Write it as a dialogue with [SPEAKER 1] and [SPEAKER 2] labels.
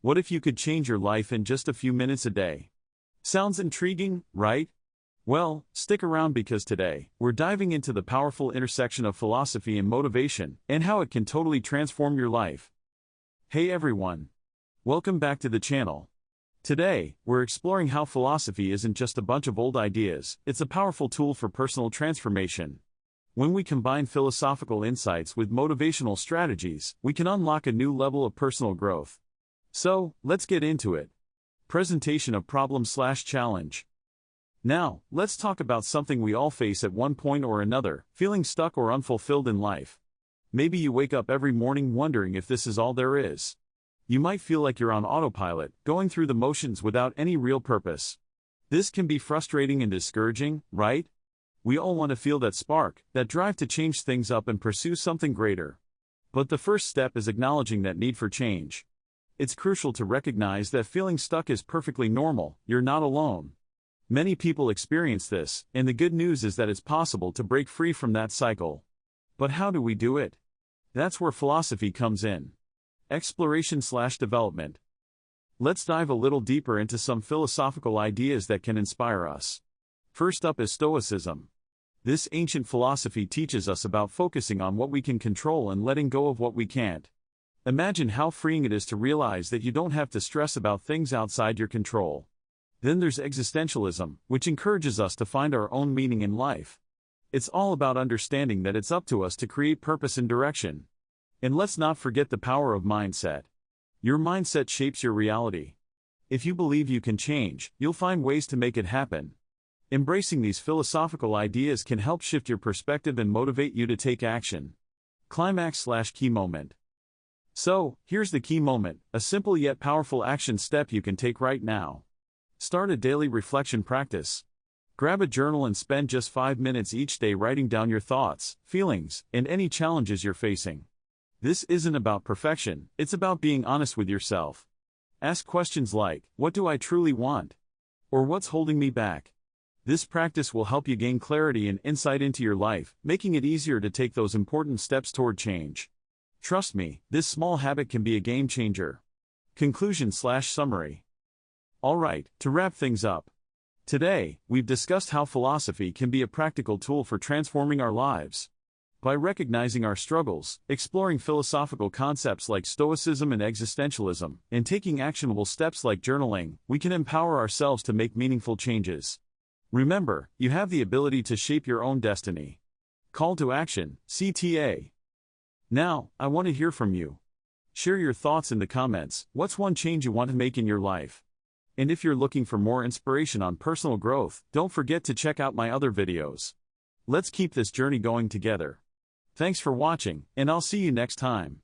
[SPEAKER 1] What if you could change your life in just a few minutes a day? Sounds intriguing, right? Well, stick around because today, we're diving into the powerful intersection of philosophy and motivation, and how it can totally transform your life. Hey everyone! Welcome back to the channel. Today, we're exploring how philosophy isn't just a bunch of old ideas, it's a powerful tool for personal transformation. When we combine philosophical insights with motivational strategies, we can unlock a new level of personal growth. So, let's get into it. Presentation of problem/challenge. Now, let's talk about something we all face at one point or another, feeling stuck or unfulfilled in life. Maybe you wake up every morning wondering if this is all there is. You might feel like you're on autopilot, going through the motions without any real purpose. This can be frustrating and discouraging, right? We all want to feel that spark, that drive to change things up and pursue something greater. But the first step is acknowledging that need for change. It's crucial to recognize that feeling stuck is perfectly normal, you're not alone. Many people experience this, and the good news is that it's possible to break free from that cycle. But how do we do it? That's where philosophy comes in. Exploration/development. Let's dive a little deeper into some philosophical ideas that can inspire us. First up is Stoicism. This ancient philosophy teaches us about focusing on what we can control and letting go of what we can't. Imagine how freeing it is to realize that you don't have to stress about things outside your control. Then there's existentialism, which encourages us to find our own meaning in life. It's all about understanding that it's up to us to create purpose and direction. And let's not forget the power of mindset. Your mindset shapes your reality. If you believe you can change, you'll find ways to make it happen. Embracing these philosophical ideas can help shift your perspective and motivate you to take action. Climax/key moment. So, here's the key moment, a simple yet powerful action step you can take right now. Start a daily reflection practice. Grab a journal and spend just 5 minutes each day writing down your thoughts, feelings, and any challenges you're facing. This isn't about perfection, it's about being honest with yourself. Ask questions like, what do I truly want? Or what's holding me back? This practice will help you gain clarity and insight into your life, making it easier to take those important steps toward change. Trust me, this small habit can be a game changer. Conclusion/summary. Alright, to wrap things up. Today, we've discussed how philosophy can be a practical tool for transforming our lives. By recognizing our struggles, exploring philosophical concepts like Stoicism and existentialism, and taking actionable steps like journaling, we can empower ourselves to make meaningful changes. Remember, you have the ability to shape your own destiny. Call to action, CTA. Now, I want to hear from you. Share your thoughts in the comments. What's one change you want to make in your life? And if you're looking for more inspiration on personal growth, don't forget to check out my other videos. Let's keep this journey going together. Thanks for watching, and I'll see you next time.